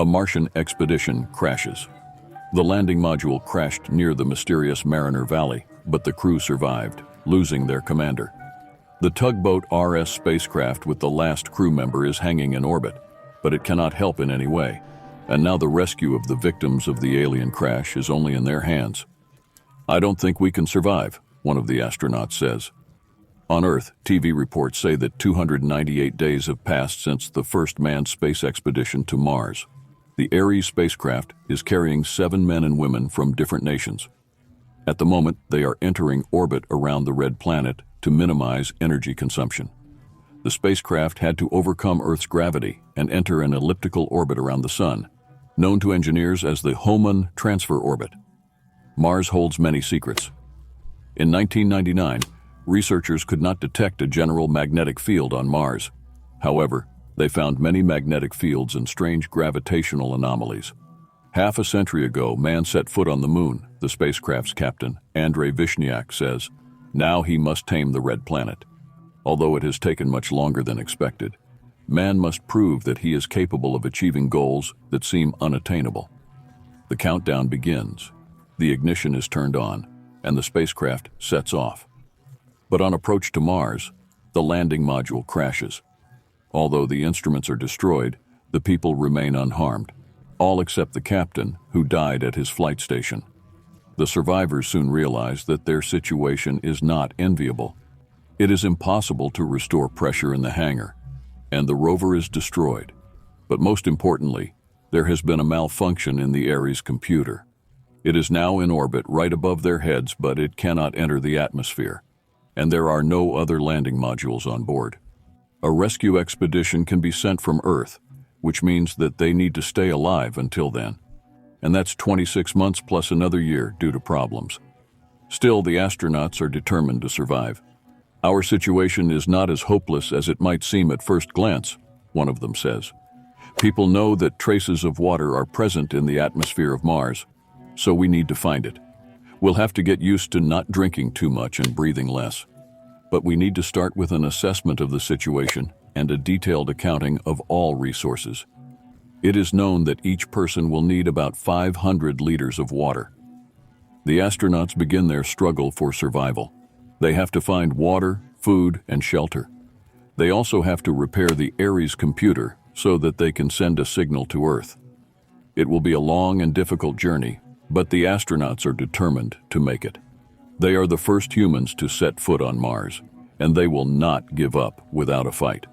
A Martian expedition crashes. The landing module crashed near the mysterious Mariner Valley, but the crew survived, losing their commander. The tugboat RS spacecraft with the last crew member is hanging in orbit, but it cannot help in any way, and now the rescue of the victims of the alien crash is only in their hands. "I don't think we can survive," one of the astronauts says. On Earth, TV reports say that 298 days have passed since the first manned space expedition to Mars. The Ares spacecraft is carrying 7 men and women from different nations. At the moment, they are entering orbit around the red planet to minimize energy consumption. The spacecraft had to overcome Earth's gravity and enter an elliptical orbit around the Sun, known to engineers as the Hohmann transfer orbit. Mars holds many secrets. In 1999, researchers could not detect a general magnetic field on Mars. However, they found many magnetic fields and strange gravitational anomalies. Half a century ago, man set foot on the moon, the spacecraft's captain, Andrei Vishniak, says. Now he must tame the red planet. Although it has taken much longer than expected, man must prove that he is capable of achieving goals that seem unattainable. The countdown begins. The ignition is turned on, and the spacecraft sets off. But on approach to Mars, the landing module crashes. Although the instruments are destroyed, the people remain unharmed, all except the captain, who died at his flight station. The survivors soon realize that their situation is not enviable. It is impossible to restore pressure in the hangar, and the rover is destroyed. But most importantly, there has been a malfunction in the Ares computer. It is now in orbit right above their heads, but it cannot enter the atmosphere, and there are no other landing modules on board. A rescue expedition can be sent from Earth, which means that they need to stay alive until then. And that's 26 months plus another year due to problems. Still, the astronauts are determined to survive. "Our situation is not as hopeless as it might seem at first glance," one of them says. "People know that traces of water are present in the atmosphere of Mars, so we need to find it. We'll have to get used to not drinking too much and breathing less. But we need to start with an assessment of the situation and a detailed accounting of all resources. It is known that each person will need about 500 liters of water." The astronauts begin their struggle for survival. They have to find water, food, and shelter. They also have to repair the Ares computer so that they can send a signal to Earth. It will be a long and difficult journey, but the astronauts are determined to make it. They are the first humans to set foot on Mars, and they will not give up without a fight.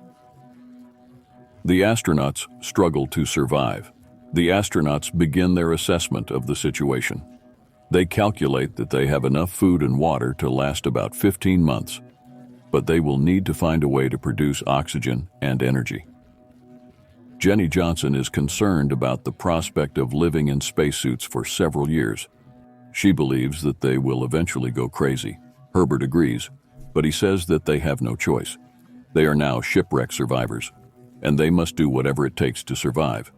The astronauts struggle to survive. The astronauts begin their assessment of the situation. They calculate that they have enough food and water to last about 15 months, but they will need to find a way to produce oxygen and energy. Jenny Johnson is concerned about the prospect of living in spacesuits for several years. She believes that they will eventually go crazy. Herbert agrees, but he says that they have no choice. They are now shipwreck survivors, and they must do whatever it takes to survive.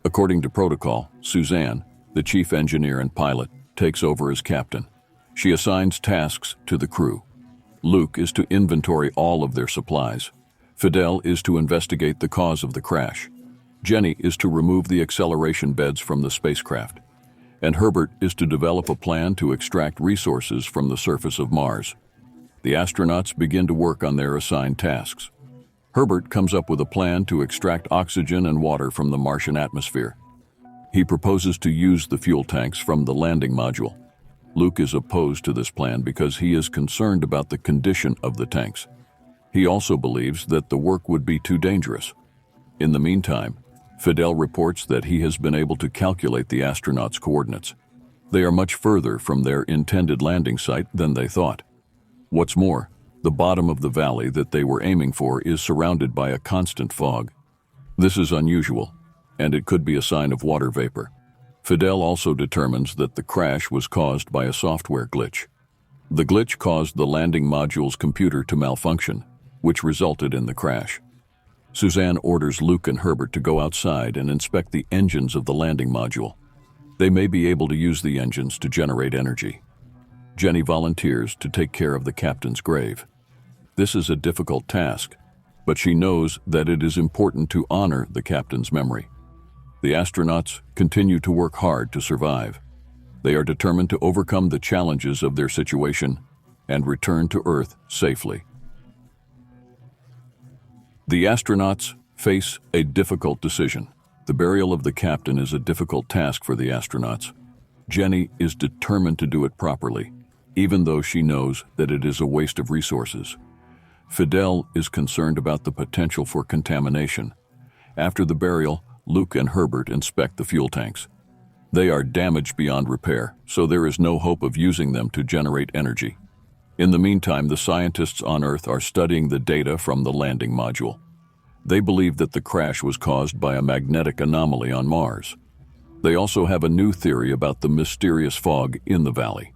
According to protocol, Suzanne, the chief engineer and pilot, takes over as captain. She assigns tasks to the crew. Luke is to inventory all of their supplies. Fidel is to investigate the cause of the crash. Jenny is to remove the acceleration beds from the spacecraft. And Herbert is to develop a plan to extract resources from the surface of Mars. The astronauts begin to work on their assigned tasks. Herbert comes up with a plan to extract oxygen and water from the Martian atmosphere. He proposes to use the fuel tanks from the landing module. Luke is opposed to this plan because he is concerned about the condition of the tanks. He also believes that the work would be too dangerous. In the meantime, Fidel reports that he has been able to calculate the astronauts' coordinates. They are much further from their intended landing site than they thought. What's more, the bottom of the valley that they were aiming for is surrounded by a constant fog. This is unusual, and it could be a sign of water vapor. Fidel also determines that the crash was caused by a software glitch. The glitch caused the landing module's computer to malfunction, which resulted in the crash. Suzanne orders Luke and Herbert to go outside and inspect the engines of the landing module. They may be able to use the engines to generate energy. Jenny volunteers to take care of the captain's grave. This is a difficult task, but she knows that it is important to honor the captain's memory. The astronauts continue to work hard to survive. They are determined to overcome the challenges of their situation and return to Earth safely. The astronauts face a difficult decision. The burial of the captain is a difficult task for the astronauts. Jenny is determined to do it properly, even though she knows that it is a waste of resources. Fidel is concerned about the potential for contamination. After the burial, Luke and Herbert inspect the fuel tanks. They are damaged beyond repair, so there is no hope of using them to generate energy. In the meantime, the scientists on Earth are studying the data from the landing module. They believe that the crash was caused by a magnetic anomaly on Mars. They also have a new theory about the mysterious fog in the valley.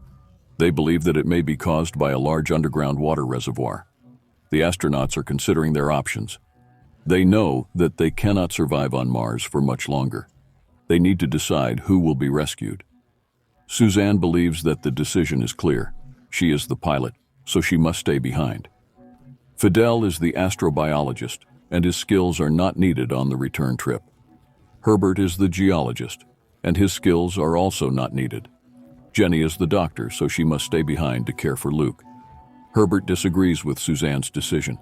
They believe that it may be caused by a large underground water reservoir. The astronauts are considering their options. They know that they cannot survive on Mars for much longer. They need to decide who will be rescued. Suzanne believes that the decision is clear. She is the pilot, so she must stay behind. Fidel is the astrobiologist, and his skills are not needed on the return trip. Herbert is the geologist, and his skills are also not needed. Jenny is the doctor, so she must stay behind to care for Luke. Herbert disagrees with Suzanne's decision.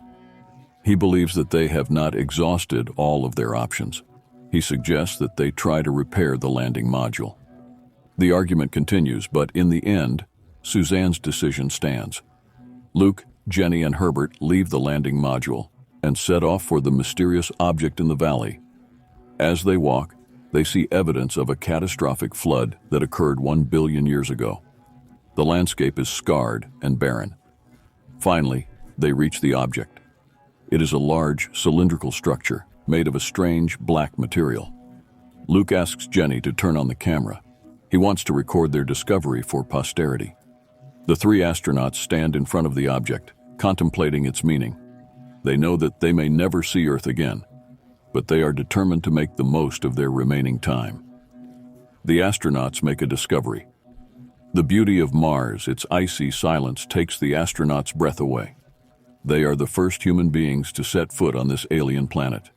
He believes that they have not exhausted all of their options. He suggests that they try to repair the landing module. The argument continues, but in the end, Suzanne's decision stands. Luke, Jenny, and Herbert leave the landing module and set off for the mysterious object in the valley. As they walk, they see evidence of a catastrophic flood that occurred 1 billion years ago. The landscape is scarred and barren. Finally, they reach the object. It is a large, cylindrical structure made of a strange black material. Luke asks Jenny to turn on the camera. He wants to record their discovery for posterity. The three astronauts stand in front of the object, contemplating its meaning. They know that they may never see Earth again, but they are determined to make the most of their remaining time. The astronauts make a discovery. The beauty of Mars, its icy silence, takes the astronauts' breath away. They are the first human beings to set foot on this alien planet.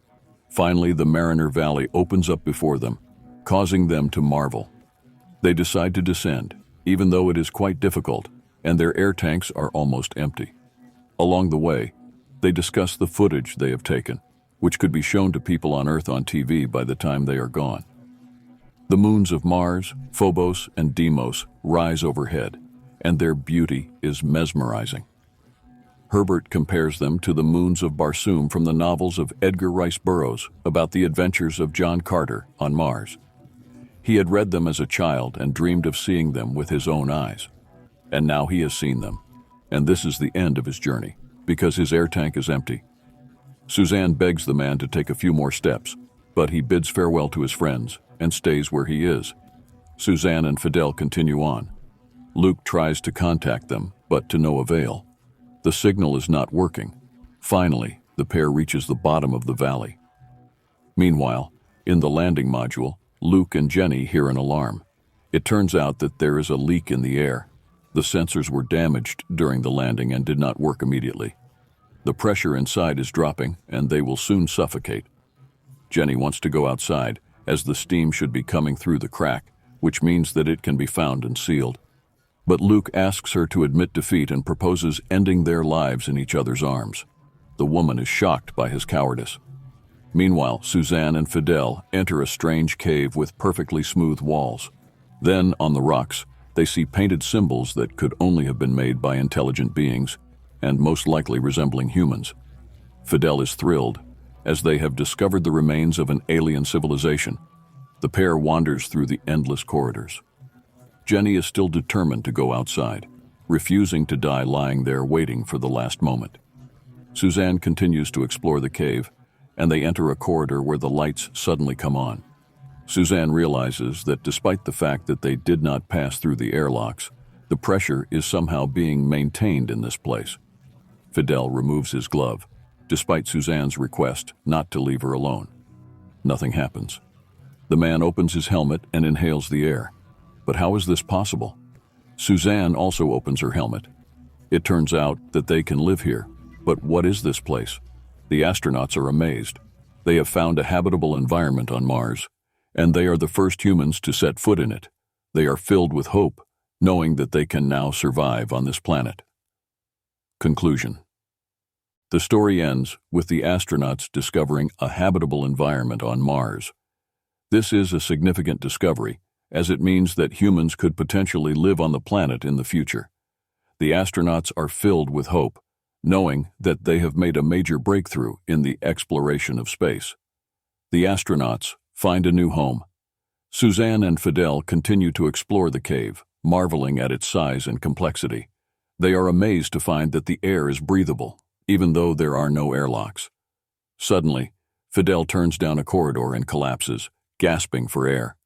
Finally, the Mariner Valley opens up before them, causing them to marvel. They decide to descend, even though it is quite difficult, and their air tanks are almost empty. Along the way, they discuss the footage they have taken, which could be shown to people on Earth on TV by the time they are gone. The moons of Mars, Phobos, and Deimos rise overhead, and their beauty is mesmerizing. Herbert compares them to the moons of Barsoom from the novels of Edgar Rice Burroughs about the adventures of John Carter on Mars. He had read them as a child and dreamed of seeing them with his own eyes. And now he has seen them, and this is the end of his journey, because his air tank is empty. Suzanne begs the man to take a few more steps, but he bids farewell to his friends and stays where he is. Suzanne and Fidel continue on. Luke tries to contact them, but to no avail. The signal is not working. Finally, the pair reaches the bottom of the valley. Meanwhile, in the landing module, Luke and Jenny hear an alarm. It turns out that there is a leak in the air. The sensors were damaged during the landing and did not work immediately. The pressure inside is dropping, and they will soon suffocate. Jenny wants to go outside, as the steam should be coming through the crack, which means that it can be found and sealed. But Luke asks her to admit defeat and proposes ending their lives in each other's arms. The woman is shocked by his cowardice. Meanwhile, Suzanne and Fidel enter a strange cave with perfectly smooth walls. Then, on the rocks, they see painted symbols that could only have been made by intelligent beings, and most likely resembling humans. Fidel is thrilled, as they have discovered the remains of an alien civilization. The pair wanders through the endless corridors. Jenny is still determined to go outside, refusing to die lying there waiting for the last moment. Suzanne continues to explore the cave, and they enter a corridor where the lights suddenly come on. Suzanne realizes that despite the fact that they did not pass through the airlocks, the pressure is somehow being maintained in this place. Fidel removes his glove, despite Suzanne's request not to leave her alone. Nothing happens. The man opens his helmet and inhales the air. But how is this possible? Suzanne also opens her helmet. It turns out that they can live here. But what is this place? The astronauts are amazed. They have found a habitable environment on Mars, and they are the first humans to set foot in it. They are filled with hope, knowing that they can now survive on this planet. Conclusion. The story ends with the astronauts discovering a habitable environment on Mars. This is a significant discovery, as it means that humans could potentially live on the planet in the future. The astronauts are filled with hope, knowing that they have made a major breakthrough in the exploration of space. The astronauts find a new home. Suzanne and Fidel continue to explore the cave, marveling at its size and complexity. They are amazed to find that the air is breathable, even though there are no airlocks. Suddenly, Fidel turns down a corridor and collapses, gasping for air.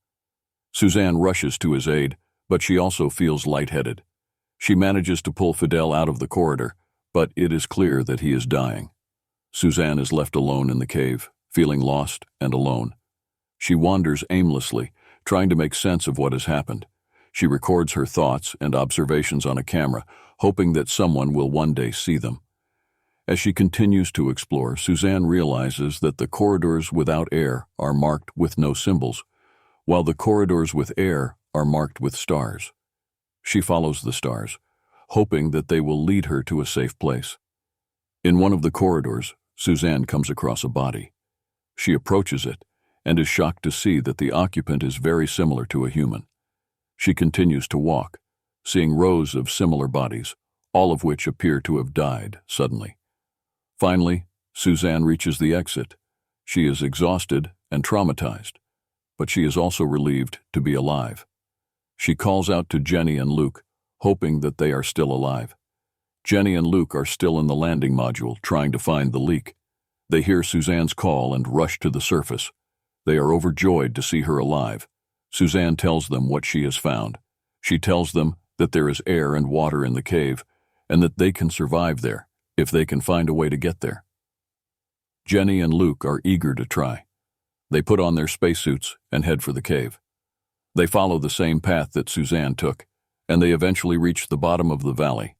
Suzanne rushes to his aid, but she also feels lightheaded. She manages to pull Fidel out of the corridor, but it is clear that he is dying. Suzanne is left alone in the cave, feeling lost and alone. She wanders aimlessly, trying to make sense of what has happened. She records her thoughts and observations on a camera, hoping that someone will one day see them. As she continues to explore, Suzanne realizes that the corridors without air are marked with no symbols, while the corridors with air are marked with stars. She follows the stars, hoping that they will lead her to a safe place. In one of the corridors, Suzanne comes across a body. She approaches it and is shocked to see that the occupant is very similar to a human. She continues to walk, seeing rows of similar bodies, all of which appear to have died suddenly. Finally, Suzanne reaches the exit. She is exhausted and traumatized, but she is also relieved to be alive. She calls out to Jenny and Luke, hoping that they are still alive. Jenny and Luke are still in the landing module, trying to find the leak. They hear Suzanne's call and rush to the surface. They are overjoyed to see her alive. Suzanne tells them what she has found. She tells them that there is air and water in the cave, and that they can survive there, if they can find a way to get there. Jenny and Luke are eager to try. They put on their spacesuits and head for the cave. They follow the same path that Suzanne took, and they eventually reach the bottom of the valley.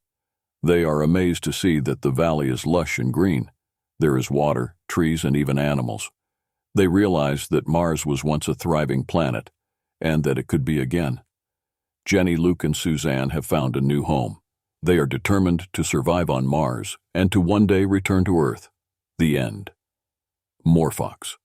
They are amazed to see that the valley is lush and green. There is water, trees, and even animals. They realize that Mars was once a thriving planet, and that it could be again. Jenny, Luke, and Suzanne have found a new home. They are determined to survive on Mars and to one day return to Earth. The end. Morphox.